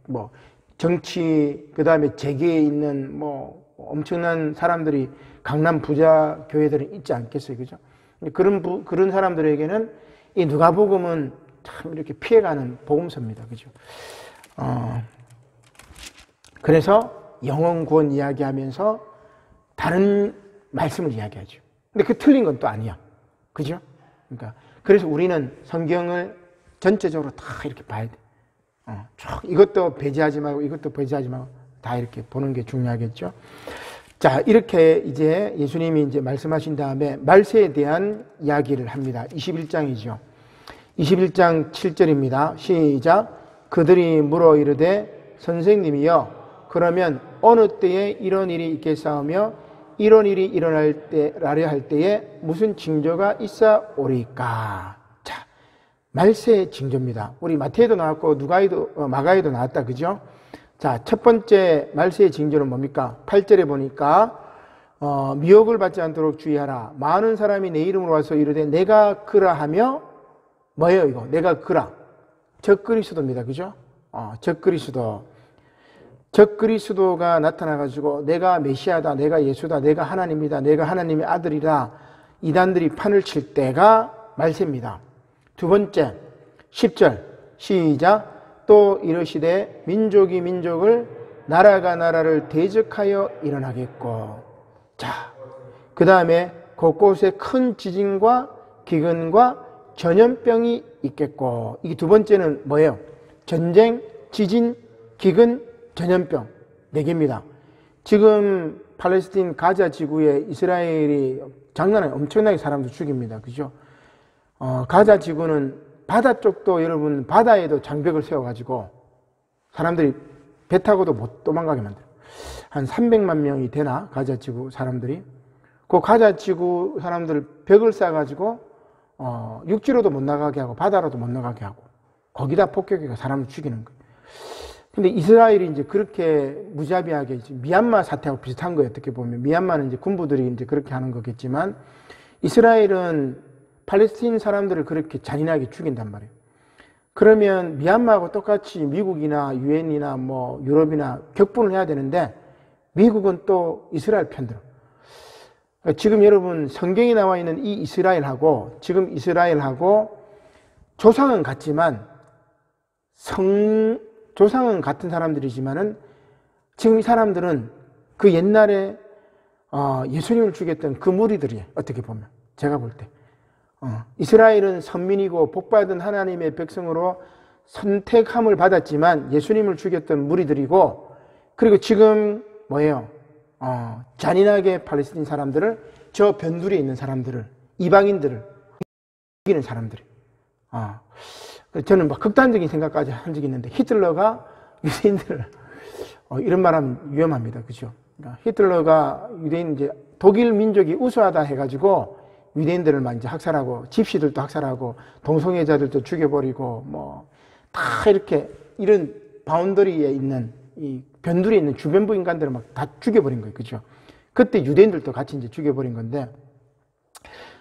뭐 정치 그다음에 재계에 있는 뭐 엄청난 사람들이 강남 부자 교회들은 있지 않겠어요. 그죠? 그런 사람들에게는 이 누가복음은 참 이렇게 피해가는 복음서입니다. 그죠? 그래서 영혼 구원 이야기하면서 다른 말씀을 이야기하죠. 근데 그 틀린 건 또 아니야. 그죠? 그러니까 그래서 우리는 성경을 전체적으로 다 이렇게 봐야 돼. 쭉 이것도 배제하지 말고 이것도 배제하지 말고 다 이렇게 보는 게 중요하겠죠. 자, 이렇게 이제 예수님이 이제 말씀하신 다음에 말세에 대한 이야기를 합니다. 21장이죠. 21장 7절입니다. 시작. 그들이 물어 이르되 선생님이여 그러면 어느 때에 이런 일이 있겠사오며 이런 일이 일어나려 할 때에 무슨 징조가 있사오리까? 자, 말세의 징조입니다. 우리 마태에도 나왔고 마가에도 나왔다. 그죠? 자, 첫 번째 말세의 징조는 뭡니까? 8절에 보니까 미혹을 받지 않도록 주의하라. 많은 사람이 내 이름으로 와서 이르되 내가 그라 하며 뭐예요 이거? 내가 그라. 적그리스도입니다. 그죠? 적그리스도가 나타나가지고 내가 메시아다, 내가 예수다, 내가 하나님이다, 내가 하나님의 아들이다, 이단들이 판을 칠 때가 말세입니다. 두 번째 10절 시작. 또 이르시되 민족이 민족을 나라가 나라를 대적하여 일어나겠고. 자, 그 다음에 곳곳에 큰 지진과 기근과 전염병이 있겠고. 이게 두 번째는 뭐예요? 전쟁, 지진, 기근, 전염병 4개입니다. 지금 팔레스틴 가자 지구에 이스라엘이 장난아니에요. 엄청나게 사람들 죽입니다. 그죠? 가자 지구는 바다 쪽도 여러분 바다에도 장벽을 세워가지고 사람들이 배 타고도 못 도망가게 만들어요. 한 300만 명이 되나? 가자 지구 사람들이. 그 가자 지구 사람들 벽을 쌓아가지고 육지로도 못 나가게 하고 바다로도 못 나가게 하고 거기다 폭격해서 사람을 죽이는 거예요. 근데 이스라엘이 이제 그렇게 무자비하게 미얀마 사태하고 비슷한 거예요. 어떻게 보면 미얀마는 이제 군부들이 이제 그렇게 하는 거겠지만 이스라엘은 팔레스틴 사람들을 그렇게 잔인하게 죽인단 말이에요. 그러면 미얀마하고 똑같이 미국이나 유엔이나 뭐 유럽이나 격분을 해야 되는데 미국은 또 이스라엘 편들어. 지금 여러분 성경에 나와 있는 이 이스라엘하고 지금 이스라엘하고 조상은 같지만 조상은 같은 사람들이지만은 지금 이 사람들은 그 옛날에 예수님을 죽였던 그 무리들이에요. 어떻게 보면 제가 볼 때 이스라엘은 선민이고 복받은 하나님의 백성으로 선택함을 받았지만 예수님을 죽였던 무리들이고, 그리고 지금 뭐예요? 잔인하게 팔레스틴 사람들을, 저 변두리에 있는 사람들을, 이방인들을 이기는 사람들이에요. 저는 막 극단적인 생각까지 한 적이 있는데, 히틀러가 유대인들을 이런 말하면 위험합니다. 그죠? 그러니까 히틀러가 유대인, 이제 독일 민족이 우수하다 해가지고 유대인들을 막 이제 학살하고, 집시들도 학살하고, 동성애자들도 죽여버리고, 뭐 다 이렇게 이런 바운더리에 있는 이 변두리에 있는 주변부 인간들을 막 다 죽여버린 거예요. 그죠? 그때 유대인들도 같이 이제 죽여버린 건데,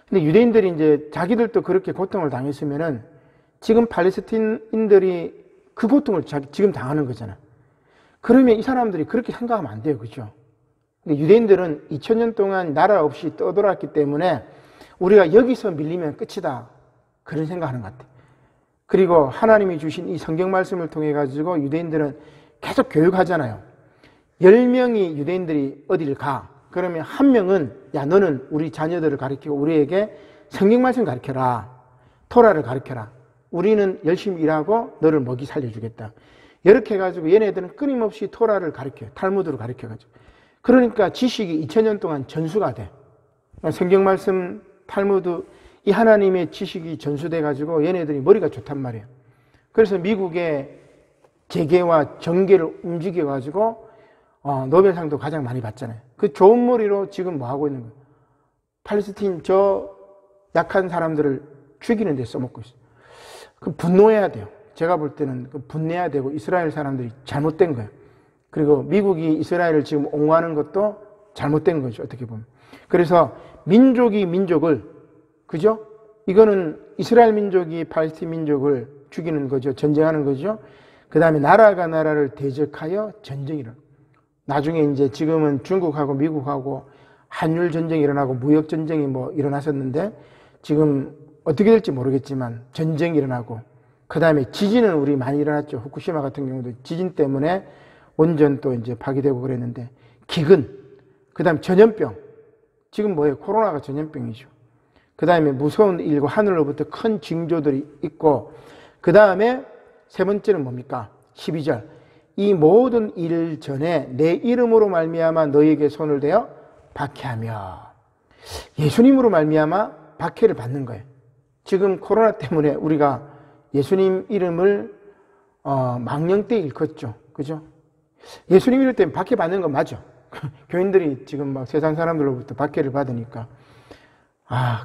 근데 유대인들이 이제 자기들도 그렇게 고통을 당했으면은 지금 팔레스틴인들이 그 고통을 지금 당하는 거잖아. 그러면 이 사람들이 그렇게 생각하면 안 돼요. 그죠? 근데 유대인들은 2000년 동안 나라 없이 떠돌았기 때문에 우리가 여기서 밀리면 끝이다, 그런 생각하는 것 같아요. 그리고 하나님이 주신 이 성경 말씀을 통해 가지고 유대인들은 계속 교육하잖아요. 10명이 유대인들이 어디를 가, 그러면 한 명은 야, 너는 우리 자녀들을 가르치고 우리에게 성경 말씀 가르쳐라, 토라를 가르쳐라, 우리는 열심히 일하고 너를 먹이 살려주겠다. 이렇게 해가지고 얘네들은 끊임없이 토라를 가르쳐요. 탈무드를 가르쳐가지고. 그러니까 지식이 2000년 동안 전수가 돼. 성경 말씀, 탈무드, 이 하나님의 지식이 전수돼가지고 얘네들이 머리가 좋단 말이에요. 그래서 미국의 재계와 정계를 움직여가지고 노벨상도 가장 많이 받잖아요. 그 좋은 머리로 지금 뭐 하고 있는 거예요? 팔레스틴 저 약한 사람들을 죽이는 데 써먹고 있어요. 그 분노해야 돼요. 제가 볼 때는 분내야 되고, 이스라엘 사람들이 잘못된 거예요. 그리고 미국이 이스라엘을 지금 옹호하는 것도 잘못된 거죠. 어떻게 보면. 그래서 민족이 민족을, 그죠? 이거는 이스라엘 민족이 팔레스틴 민족을 죽이는 거죠. 전쟁하는 거죠. 그 다음에 나라가 나라를 대적하여 전쟁이 일어나. 나중에 이제 지금은 중국하고 미국하고 한율 전쟁이 일어나고 무역 전쟁이 뭐 일어났었는데, 지금 어떻게 될지 모르겠지만 전쟁이 일어나고, 그 다음에 지진은 우리 많이 일어났죠. 후쿠시마 같은 경우도 지진 때문에 원전 또 이제 파괴되고 그랬는데, 기근, 그 다음에 전염병. 지금 뭐예요? 코로나가 전염병이죠. 그 다음에 무서운 일과 하늘로부터 큰 징조들이 있고, 그 다음에 세 번째는 뭡니까? 12절. 이 모든 일 전에 내 이름으로 말미암아 너희에게 손을 대어 박해하며. 예수님으로 말미암아 박해를 받는 거예요. 지금 코로나 때문에 우리가 예수님 이름을 망령되이 일컫죠. 그죠? 예수님 이름 때문에 박해받는 건 맞아. 교인들이 지금 막 세상 사람들로부터 박해를 받으니까.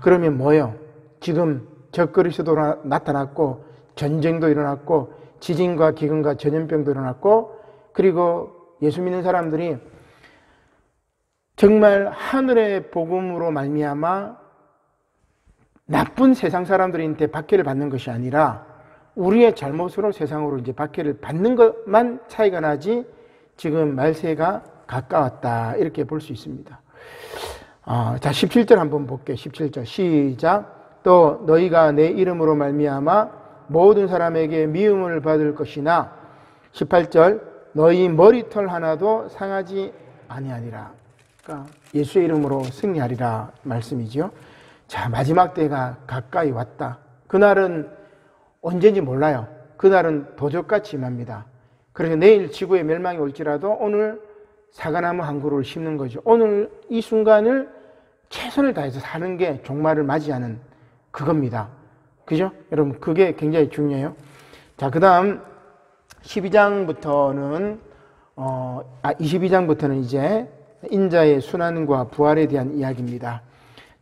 그러면 뭐예요? 지금 적그리스도 나타났고, 전쟁도 일어났고, 지진과 기근과 전염병도 일어났고, 그리고 예수 믿는 사람들이 정말 하늘의 복음으로 말미암아 나쁜 세상 사람들한테 박해를 받는 것이 아니라 우리의 잘못으로 세상으로 이제 박해를 받는 것만 차이가 나지, 지금 말세가 가까웠다, 이렇게 볼 수 있습니다. 자, 17절 한번 볼게요. 17절 시작. 또 너희가 내 이름으로 말미암아 모든 사람에게 미움을 받을 것이나, 18절 너희 머리털 하나도 상하지 아니하리라. 그러니까 예수의 이름으로 승리하리라 말씀이죠. 자, 마지막 때가 가까이 왔다. 그날은 언제인지 몰라요. 그날은 도적같이 임합니다. 그래서 내일 지구에 멸망이 올지라도 오늘 사과나무 한 그루를 심는 거죠. 오늘 이 순간을 최선을 다해서 사는 게 종말을 맞이하는 그겁니다. 그죠? 여러분, 그게 굉장히 중요해요. 자, 그 다음 22장부터는 이제 인자의 순환과 부활에 대한 이야기입니다.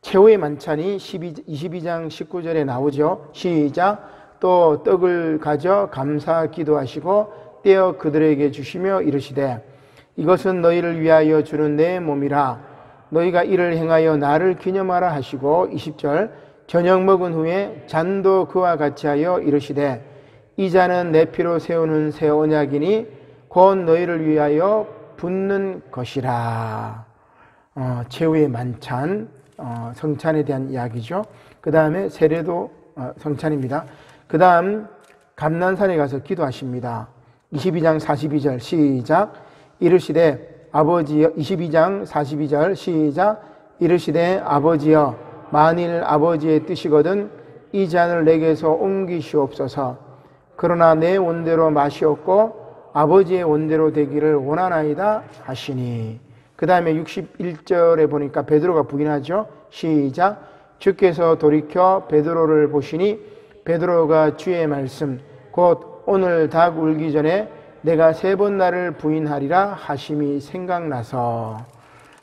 최후의 만찬이 22장 19절에 나오죠. 시작. 또 떡을 가져 감사 기도하시고 떼어 그들에게 주시며 이르시되 이것은 너희를 위하여 주는 내 몸이라. 너희가 이를 행하여 나를 기념하라 하시고, 20절 저녁 먹은 후에 잔도 그와 같이 하여 이르시되 이 잔은 내 피로 세우는 새 언약이니 곧 너희를 위하여 붓는 것이라. 최후의 만찬, 성찬에 대한 이야기죠. 그 다음에 세례도 성찬입니다. 그 다음 감난산에 가서 기도하십니다. 22장 42절 시작. 이르시되 아버지여, 22장 42절 시작. 이르시되 아버지여, 만일 아버지의 뜻이거든 이 잔을 내게서 옮기시옵소서. 그러나 내 원대로 마시옵고 아버지의 원대로 되기를 원하나이다 하시니. 그 다음에 61절에 보니까 베드로가 부인하죠. 시작. 주께서 돌이켜 베드로를 보시니 베드로가 주의 말씀 곧 오늘 닭 울기 전에 내가 3번 나를 부인하리라 하심이 생각나서.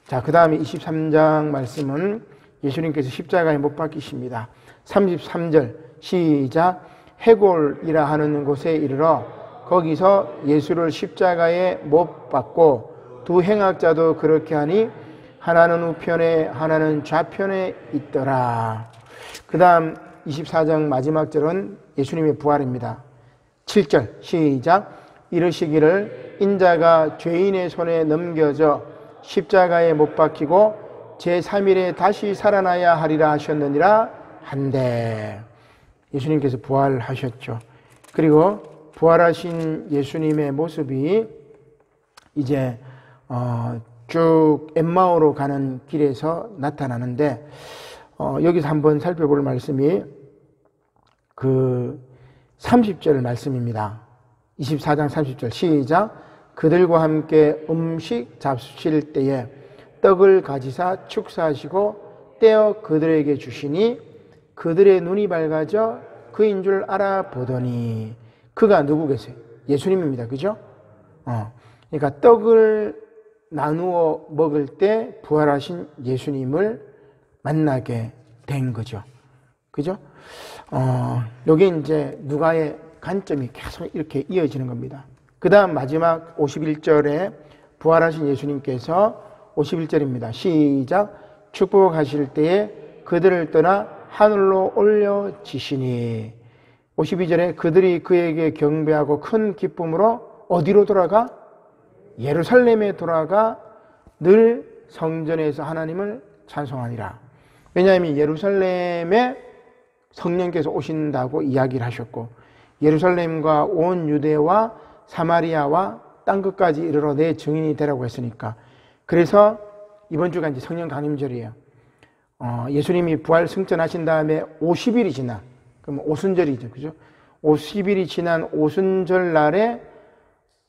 자, 그 다음에 23장 말씀은 예수님께서 십자가에 못 박히십니다. 33절 시작. 해골이라 하는 곳에 이르러 거기서 예수를 십자가에 못 박고 두 행악자도 그렇게 하니 하나는 우편에 하나는 좌편에 있더라. 그 다음 24장 마지막 절은 예수님의 부활입니다. 7절 시작. 이르시기를 인자가 죄인의 손에 넘겨져 십자가에 못 박히고 제3일에 다시 살아나야 하리라 하셨느니라 한데. 예수님께서 부활하셨죠. 그리고 부활하신 예수님의 모습이 이제 쭉 엠마오로 가는 길에서 나타나는데, 여기서 한번 살펴볼 말씀이 그 30절 말씀입니다. 24장 30절 시작. 그들과 함께 음식 잡수실 때에 떡을 가지사 축사하시고 떼어 그들에게 주시니 그들의 눈이 밝아져 그인 줄 알아보더니. 그가 누구겠어요? 예수님입니다. 그죠? 그러니까 떡을 나누어 먹을 때 부활하신 예수님을 만나게 된 거죠. 그죠? 요게 이제 누가의 관점이 계속 이렇게 이어지는 겁니다. 그 다음 마지막 51절에 부활하신 예수님께서 51절입니다. 시작. 축복하실 때에 그들을 떠나 하늘로 올려지시니. 52절에 그들이 그에게 경배하고 큰 기쁨으로 어디로 돌아가? 예루살렘에 돌아가 늘 성전에서 하나님을 찬송하니라. 왜냐하면 예루살렘에 성령께서 오신다고 이야기를 하셨고, 예루살렘과 온 유대와 사마리아와 땅끝까지 이르러 내 증인이 되라고 했으니까. 그래서 이번 주가 이제 성령 강림절이에요. 예수님이 부활 승천하신 다음에 50일이 지나, 그럼 오순절이죠. 그죠? 50일이 지난 오순절 날에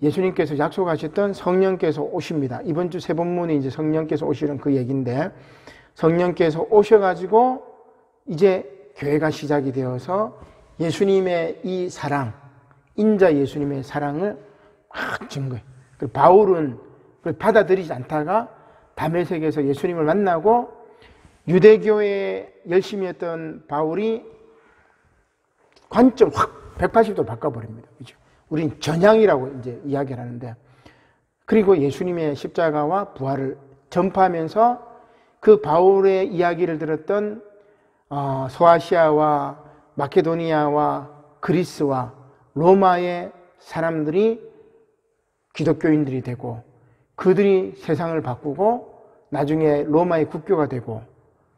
예수님께서 약속하셨던 성령께서 오십니다. 이번 주 세 본문이 이제 성령께서 오시는 그 얘기인데, 성령께서 오셔가지고 이제 교회가 시작이 되어서 예수님의 이 사랑, 인자 예수님의 사랑을 막 증거해요. 바울은 그걸 받아들이지 않다가 다메섹에서 예수님을 만나고 유대교에 열심히 했던 바울이 관점 확 180도 바꿔버립니다. 그죠? 우린 전향이라고 이제 이야기를 하는데, 그리고 예수님의 십자가와 부활을 전파하면서 그 바울의 이야기를 들었던 소아시아와 마케도니아와 그리스와 로마의 사람들이 기독교인들이 되고, 그들이 세상을 바꾸고 나중에 로마의 국교가 되고,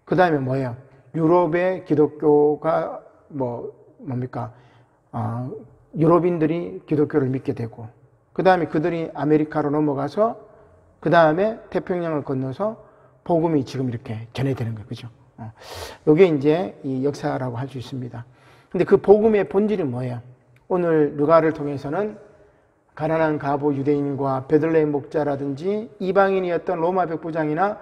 그 다음에 뭐예요? 유럽의 기독교가 뭡니까? 유럽인들이 기독교를 믿게 되고, 그 다음에 그들이 아메리카로 넘어가서 그 다음에 태평양을 건너서 복음이 지금 이렇게 전해되는 거예요. 그죠? 이게 이제 이 역사라고 할 수 있습니다. 근데 그 복음의 본질이 뭐예요? 오늘 누가를 통해서는 가난한 가보 유대인과 베들레헴 목자라든지 이방인이었던 로마 백부장이나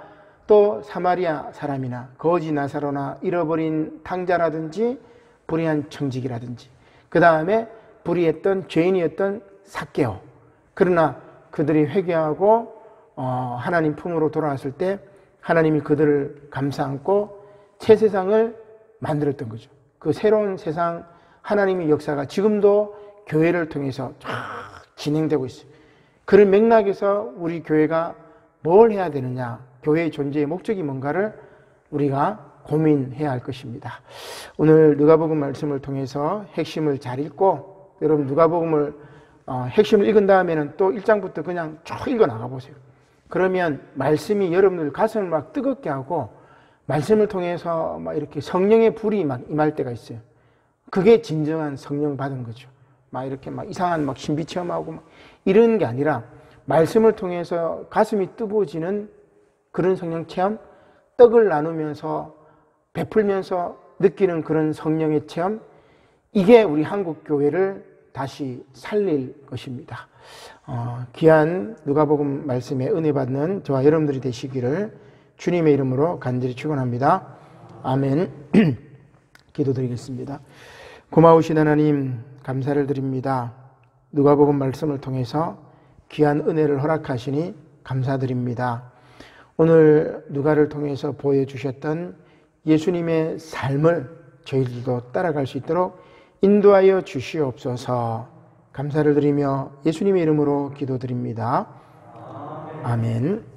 또 사마리아 사람이나 거지 나사로나 잃어버린 탕자라든지 불의한 청지기라든지, 그 다음에 불의했던 죄인이었던 삭개오, 그러나 그들이 회개하고 하나님 품으로 돌아왔을 때 하나님이 그들을 감싸안고 새 세상을 만들었던 거죠. 그 새로운 세상 하나님의 역사가 지금도 교회를 통해서 쫙 진행되고 있어요. 그런 맥락에서 우리 교회가 뭘 해야 되느냐, 교회의 존재의 목적이 뭔가를 우리가 고민해야 할 것입니다. 오늘 누가복음 말씀을 통해서 핵심을 잘 읽고 여러분 누가복음을 핵심을 읽은 다음에는 또 1장부터 그냥 쭉 읽어 나가 보세요. 그러면 말씀이 여러분들 가슴을 막 뜨겁게 하고 말씀을 통해서 막 이렇게 성령의 불이 막 임할 때가 있어요. 그게 진정한 성령 받은 거죠. 막 이렇게 막 이상한 막 신비 체험하고 막 이런 게 아니라 말씀을 통해서 가슴이 뜨거워지는 그런 성령 체험, 떡을 나누면서 베풀면서 느끼는 그런 성령의 체험, 이게 우리 한국 교회를 다시 살릴 것입니다. 귀한 누가복음 말씀에 은혜 받는 저와 여러분들이 되시기를 주님의 이름으로 간절히 축원합니다. 아멘. 기도드리겠습니다. 고마우신 하나님 감사를 드립니다. 누가복음 말씀을 통해서 귀한 은혜를 허락하시니 감사드립니다. 오늘 누가를 통해서 보여주셨던 예수님의 삶을 저희들도 따라갈 수 있도록 인도하여 주시옵소서. 감사를 드리며 예수님의 이름으로 기도드립니다. 아멘.